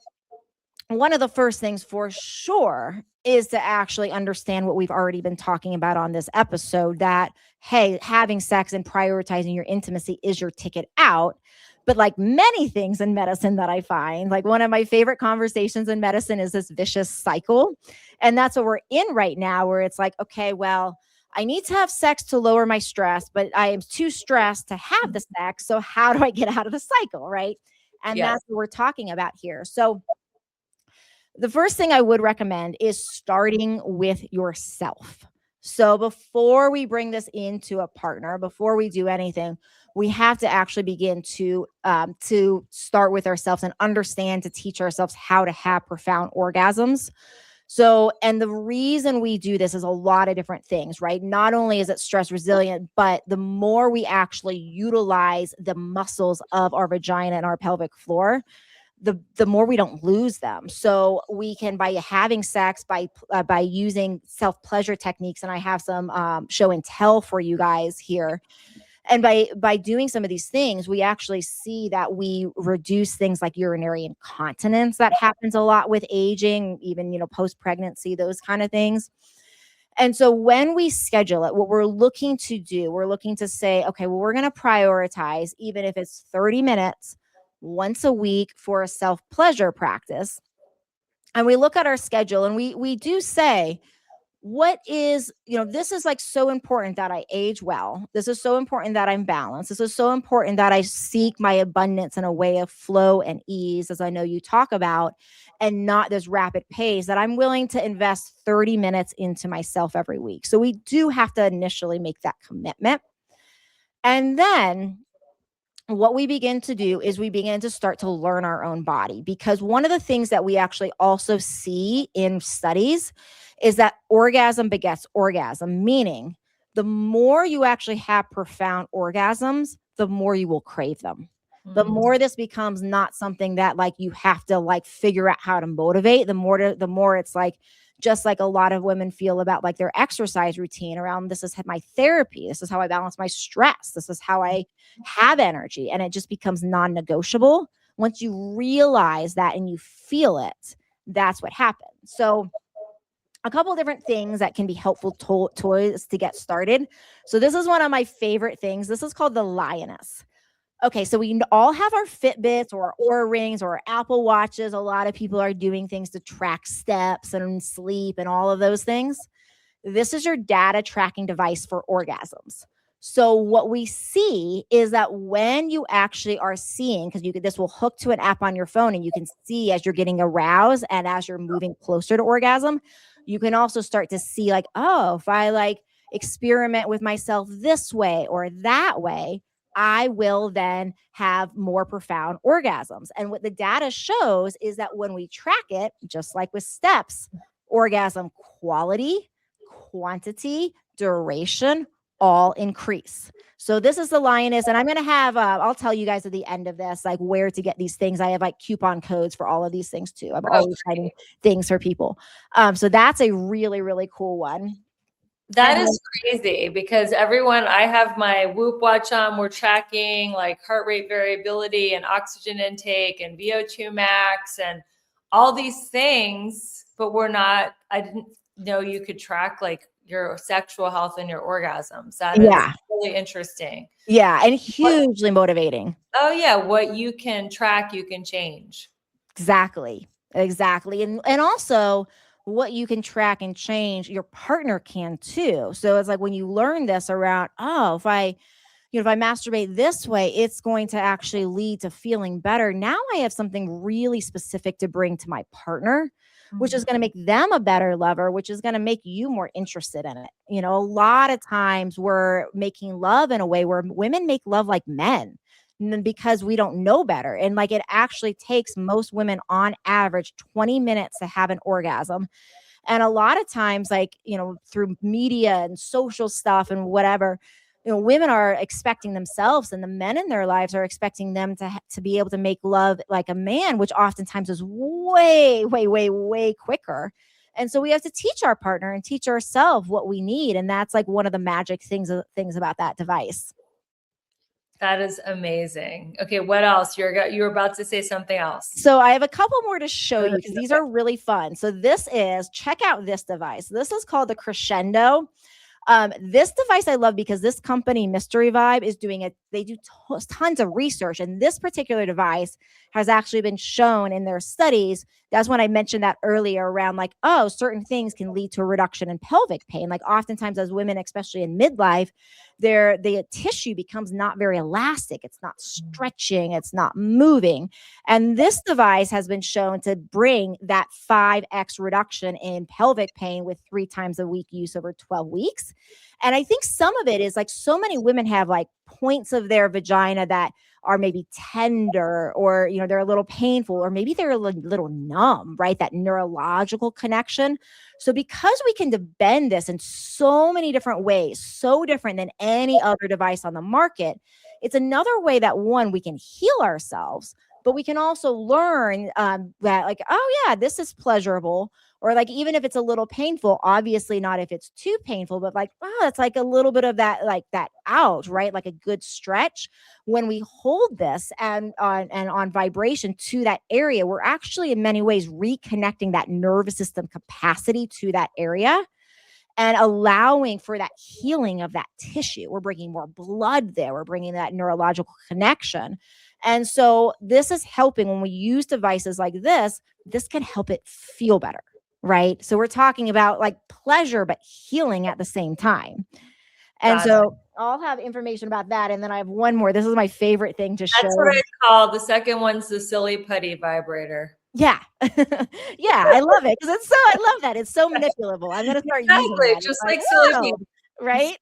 one of the first things for sure is to actually understand what we've already been talking about on this episode, that, hey, having sex and prioritizing your intimacy is your ticket out. But like many things in medicine that I find, like one of my favorite conversations in medicine is this vicious cycle. And that's what we're in right now, where it's like, okay, well, I need to have sex to lower my stress, but I am too stressed to have the sex. So how do I get out of the cycle? Right. And Yes. that's what we're talking about here. So the first thing I would recommend is starting with yourself. So before we bring this into a partner, before we do anything, we have to actually begin to start with ourselves and understand, to teach ourselves how to have profound orgasms. So, and the reason we do this is a lot of different things, right? Not only is it stress resilient, but the more we actually utilize the muscles of our vagina and our pelvic floor, the more we don't lose them. So we can, by having sex, by using self-pleasure techniques, and I have some show and tell for you guys here. And by doing some of these things, we actually see that we reduce things like urinary incontinence that happens a lot with aging, even, post-pregnancy, those kind of things. And so when we schedule it, what we're looking to do, we're looking to say, okay, well, we're going to prioritize, even if it's 30 minutes once a week for a self-pleasure practice. And we look at our schedule and we do say, what is, this is like so important that I age well. This is so important that I'm balanced. This is so important that I seek my abundance in a way of flow and ease, as I know you talk about, and not this rapid pace, that I'm willing to invest 30 minutes into myself every week. So we do have to initially make that commitment. And then what we begin to do is we begin to start to learn our own body, because one of the things that we actually also see in studies is that orgasm begets orgasm, meaning the more you actually have profound orgasms, the more you will crave them. The more this becomes not something that like you have to like figure out how to motivate, the more it's like, just like a lot of women feel about like their exercise routine around, this is my therapy. This is how I balance my stress. This is how I have energy. And it just becomes non-negotiable. Once you realize that and you feel it, that's what happens. So a couple of different things that can be helpful toys to get started. So this is one of my favorite things. This is called the Lioness. Okay, so we all have our Fitbits or Oura Rings or Apple Watches. A lot of people are doing things to track steps and sleep and all of those things. This is your data tracking device for orgasms. So what we see is that when you actually are seeing, because this will hook to an app on your phone, and you can see as you're getting aroused and as you're moving closer to orgasm, you can also start to see like, oh, if I like experiment with myself this way or that way, I will then have more profound orgasms. And what the data shows is that when we track it, just like with steps, orgasm quality, quantity, duration, all increase. So this is the Lioness. And I'm going to have, I'll tell you guys at the end of this, like where to get these things. I have like coupon codes for all of these things too. I'm always finding things for people. So that's a really, really cool one. That is crazy, because I have my Whoop watch on. We're tracking like heart rate variability and oxygen intake and VO2 max and all these things, but I didn't know you could track like your sexual health and your orgasms. That is really interesting. Yeah. And hugely motivating. Oh yeah. What you can track, you can change. Exactly. And also, what you can track and change, your partner can too. So it's like when you learn this around, oh, if I masturbate this way, it's going to actually lead to feeling better. Now I have something really specific to bring to my partner, which is going to make them a better lover, which is going to make you more interested in it. A lot of times we're making love in a way where women make love like men, because we don't know better. And like it actually takes most women on average 20 minutes to have an orgasm. And a lot of times, like, through media and social stuff and whatever, women are expecting themselves, and the men in their lives are expecting them to be able to make love like a man, which oftentimes is way, way, way, way quicker. And so we have to teach our partner and teach ourselves what we need. And that's like one of the magic things about that device. That is amazing. Okay, what else? You're about to say something else. So I have a couple more to show you because these are really fun. So check out this device. This is called the Crescendo. This device I love because this company, Mystery Vibe, is doing it. They do tons of research, and this particular device has actually been shown in their studies. That's when I mentioned that earlier around like, oh, certain things can lead to a reduction in pelvic pain. Like oftentimes as women, especially in midlife, the tissue becomes not very elastic. It's not stretching. It's not moving. And this device has been shown to bring that 5x reduction in pelvic pain with 3 times a week use over 12 weeks. And I think some of it is like so many women have like points of their vagina that are maybe tender, or, you know, they're a little painful, or maybe they're a little numb, right? That neurological connection. So because we can bend this in so many different ways, so different than any other device on the market, it's another way that one, we can heal ourselves, but we can also learn that like, oh yeah, this is pleasurable. Or like, even if it's a little painful, obviously not if it's too painful, but like, oh, it's like a little bit of that, like that out, right? Like a good stretch. When we hold this and on vibration to that area, we're actually in many ways reconnecting that nervous system capacity to that area and allowing for that healing of that tissue. We're bringing more blood there. We're bringing that neurological connection. And so this is helping when we use devices like this can help it feel better, right? So we're talking about like pleasure, but healing at the same time. And so I'll have information about that. And then I have one more. This is my favorite thing to show. That's what I call the second one's the silly putty vibrator. Yeah. Yeah, I love it because I love that. It's so manipulable. I'm going to start using that. Just like silly people. Right?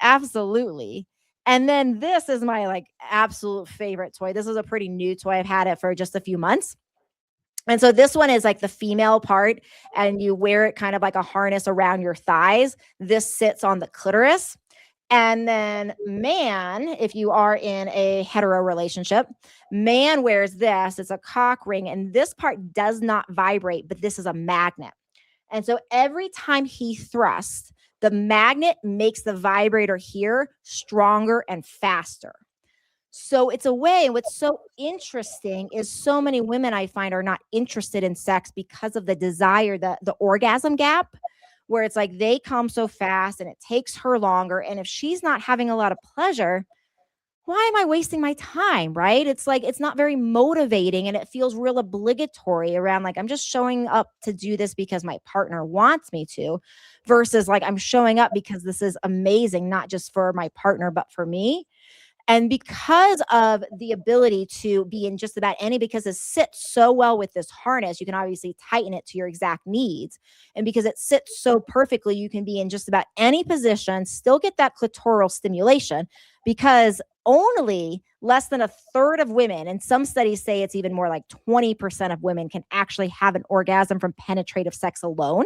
Absolutely. And then this is my like absolute favorite toy. This is a pretty new toy. I've had it for just a few months. And so this one is like the female part, and you wear it kind of like a harness around your thighs. This sits on the clitoris. And then man, if you are in a hetero relationship, man wears this. It's a cock ring, and this part does not vibrate, but this is a magnet. And so every time he thrusts, the magnet makes the vibrator here stronger and faster. So it's a way, what's so interesting is so many women I find are not interested in sex because of the desire, the orgasm gap, where it's like they come so fast and it takes her longer. And if she's not having a lot of pleasure, why am I wasting my time? Right? It's like, it's not very motivating, and it feels real obligatory around like, I'm just showing up to do this because my partner wants me to, versus like, I'm showing up because this is amazing, not just for my partner, but for me. And because of the ability to be in just about any, because it sits so well with this harness, you can obviously tighten it to your exact needs. And because it sits so perfectly, you can be in just about any position, still get that clitoral stimulation, because only less than a third of women, and some studies say it's even more like 20% of women, can actually have an orgasm from penetrative sex alone.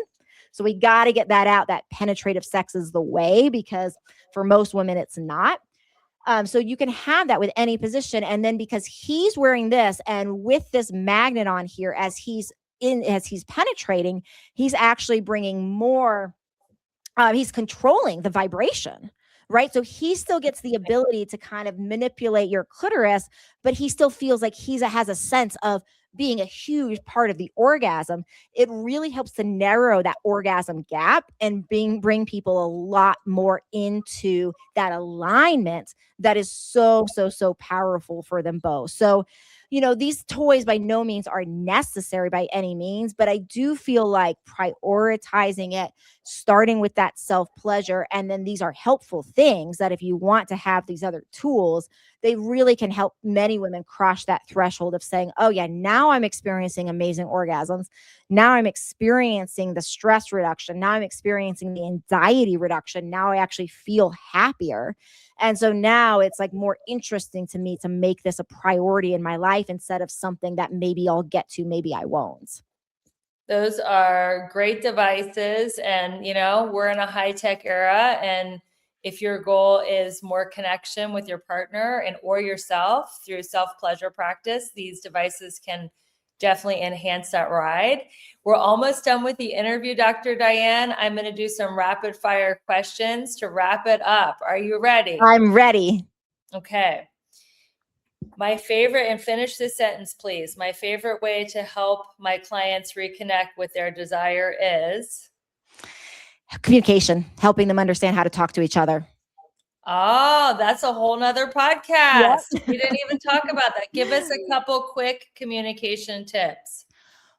So we got to get that out, that penetrative sex is the way, because for most women, it's not. So you can have that with any position. And then because he's wearing this and with this magnet on here, as he's penetrating, he's actually bringing more, he's controlling the vibration, right? So he still gets the ability to kind of manipulate your clitoris, but he still feels like has a sense of being a huge part of the orgasm. It really helps to narrow that orgasm gap and bring people a lot more into that alignment that is so powerful for them both. So, you know, these toys by no means are necessary by any means, but I do feel like prioritizing it, starting with that self-pleasure, and then these are helpful things that if you want to have these other tools, they really can help many women cross that threshold of saying, oh yeah, now I'm experiencing amazing orgasms. Now I'm experiencing the stress reduction. Now I'm experiencing the anxiety reduction. Now I actually feel happier. And so now it's like more interesting to me to make this a priority in my life instead of something that maybe I'll get to, maybe I won't. Those are great devices. And, you know, we're in a high-tech era. And if your goal is more connection with your partner and or yourself through self-pleasure practice, these devices can definitely enhance that ride. We're almost done with the interview, Dr. Diane. I'm going to do some rapid fire questions to wrap it up. Are you ready? I'm ready. Okay. My favorite, and finish this sentence, please. My favorite way to help my clients reconnect with their desire is? Communication, helping them understand how to talk to each other. Oh, that's a whole nother podcast. Yep. We didn't even talk about that. Give us a couple quick communication tips.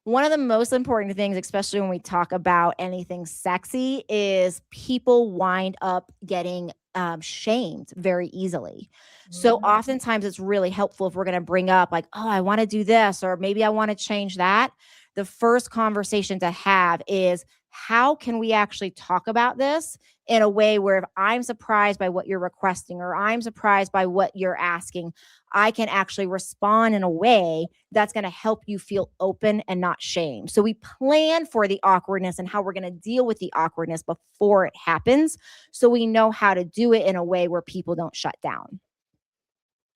One of the most important things, especially when we talk about anything sexy, is people wind up getting shamed very easily. So Mhm. oftentimes it's really helpful if we're going to bring up like, oh, I want to do this, or maybe I want to change that. The first conversation to have is, how can we actually talk about this in a way where if I'm surprised by what you're requesting or I'm surprised by what you're asking, I can actually respond in a way that's going to help you feel open and not shame. So we plan for the awkwardness and how we're going to deal with the awkwardness before it happens. So we know how to do it in a way where people don't shut down.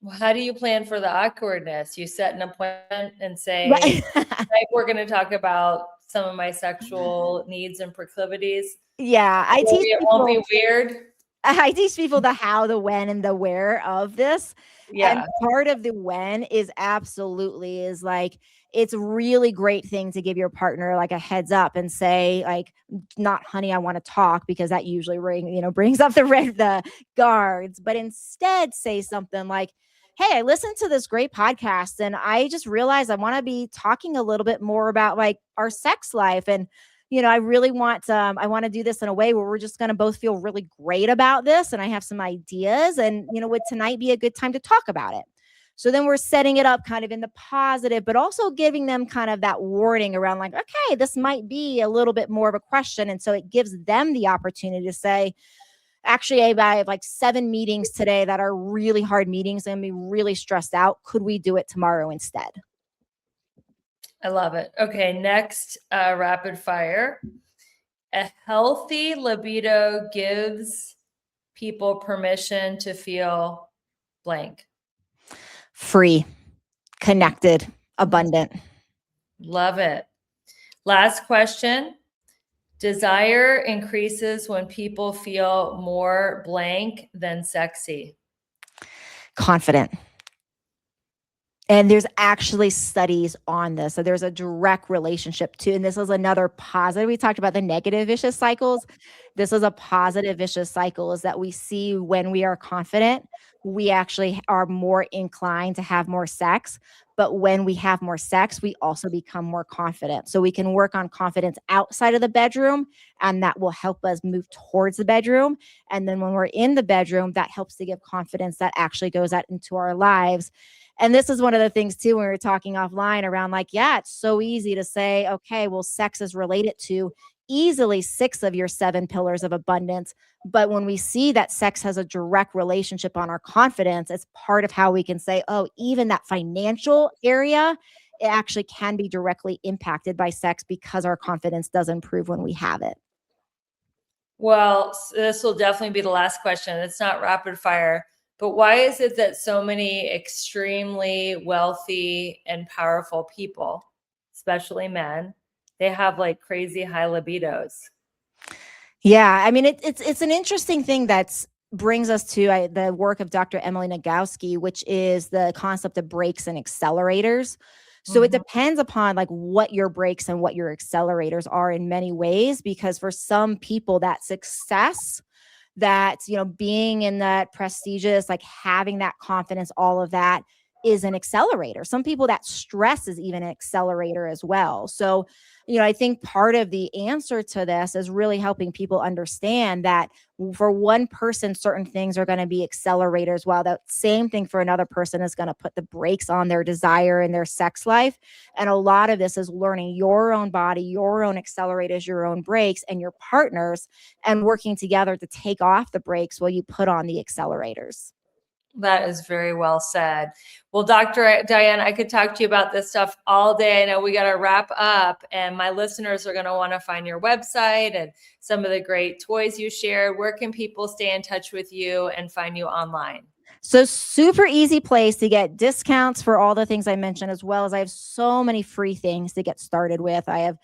Well, how do you plan for the awkwardness? You set an appointment and say, Right. "Tonight we're going to talk about some of my sexual needs and proclivities." Yeah. It won't be weird. I teach people the how, the when, and the where of this. And Yeah. part of the when is absolutely is like, it's a really great thing to give your partner like a heads up and say like, not honey, I want to talk, because that usually brings up the guards, but instead say something like, hey, I listened to this great podcast and I just realized I want to be talking a little bit more about like our sex life. And I really want I want to do this in a way where we're just going to both feel really great about this. And I have some ideas, and, would tonight be a good time to talk about it? So then we're setting it up kind of in the positive, but also giving them kind of that warning around like, okay, this might be a little bit more of a question. And so it gives them the opportunity to say, actually, I have like 7 meetings today that are really hard meetings and be really stressed out. Could we do it tomorrow instead? I love it. Okay, next rapid fire. A healthy libido gives people permission to feel blank. Free, connected, abundant. Love it. Last question. Desire increases when people feel more blank than sexy. Confident. And there's actually studies on this. So there's a direct relationship too. And this is another positive. We talked about the negative vicious cycles. This is a positive vicious cycle, is that we see when we are confident, we actually are more inclined to have more sex. But when we have more sex, we also become more confident. So we can work on confidence outside of the bedroom, and that will help us move towards the bedroom. And then when we're in the bedroom, that helps to give confidence that actually goes out into our lives. And this is one of the things too, when we were talking offline around like, yeah, it's so easy to say, okay, well, sex is related to easily 6 of your 7 pillars of abundance. But when we see that sex has a direct relationship on our confidence, it's part of how we can say, oh, even that financial area, it actually can be directly impacted by sex because our confidence does improve when we have it. Well, this will definitely be the last question. It's not rapid fire, but why is it that so many extremely wealthy and powerful people, especially men, they have like crazy high libidos? Yeah, I mean, it's an interesting thing that's brings us to the work of Dr. Emily Nagoski, which is the concept of brakes and accelerators. So it depends upon like what your brakes and what your accelerators are in many ways, because for some people that success, that, being in that prestigious, like having that confidence, all of that is an accelerator. Some people that stress is even an accelerator as well. So, I think part of the answer to this is really helping people understand that for one person, certain things are going to be accelerators, while that same thing for another person is going to put the brakes on their desire and their sex life. And a lot of this is learning your own body, your own accelerators, your own brakes, and your partners, and working together to take off the brakes while you put on the accelerators. That is very well said. Well, Dr. Diane, I could talk to you about this stuff all day. I know we got to wrap up, and my listeners are going to want to find your website and some of the great toys you shared. Where can people stay in touch with you and find you online? So super easy place to get discounts for all the things I mentioned, as well as I have so many free things to get started with. I have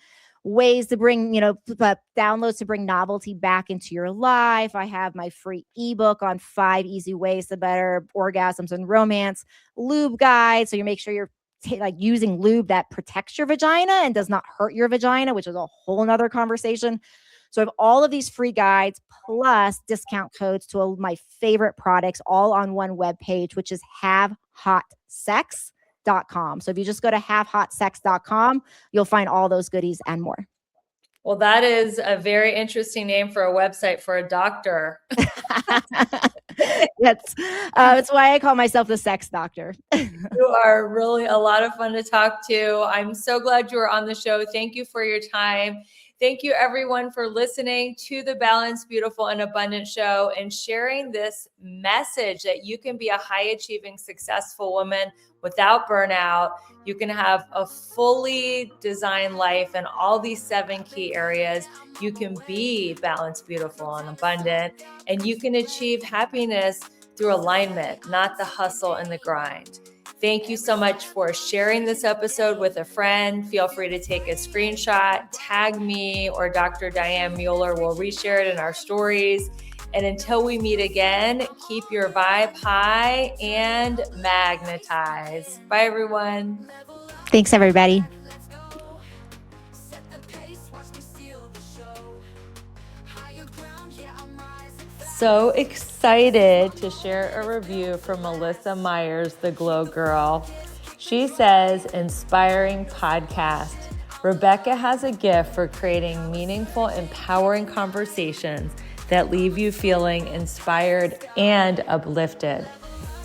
ways to bring, downloads to bring novelty back into your life. I have my free ebook on 5 easy ways to better orgasms and romance, lube guide. So you make sure you're using lube that protects your vagina and does not hurt your vagina, which is a whole nother conversation. So I have all of these free guides plus discount codes to all my favorite products all on one webpage, which is havehotsex.com. So if you just go to havehotsex.com, you'll find all those goodies and more. Well, that is a very interesting name for a website for a doctor. That's why I call myself the sex doctor. You are really a lot of fun to talk to. I'm so glad you were on the show. Thank you for your time. Thank you, everyone, for listening to the Balanced, Beautiful, and Abundant show and sharing this message that you can be a high-achieving, successful woman without burnout. You can have a fully designed life in all these 7 key areas. You can be balanced, beautiful, and abundant, and you can achieve happiness through alignment, not the hustle and the grind. Thank you so much for sharing this episode with a friend. Feel free to take a screenshot, tag me, or Dr. Diane Mueller will reshare it in our stories. And until we meet again, keep your vibe high and magnetize. Bye, everyone. Thanks, everybody. So excited to share a review from Melissa Myers, the Glow Girl. She says, inspiring podcast. Rebecca has a gift for creating meaningful, empowering conversations that leave you feeling inspired and uplifted.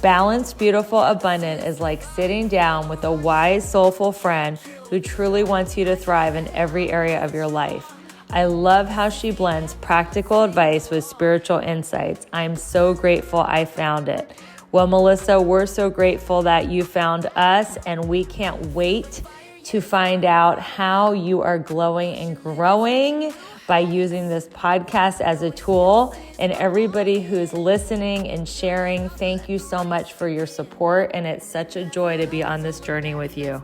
Balanced, beautiful, abundant is like sitting down with a wise, soulful friend who truly wants you to thrive in every area of your life. I love how she blends practical advice with spiritual insights. I'm so grateful I found it. Well, Melissa, we're so grateful that you found us, and we can't wait to find out how you are glowing and growing by using this podcast as a tool. And everybody who's listening and sharing, thank you so much for your support. And it's such a joy to be on this journey with you.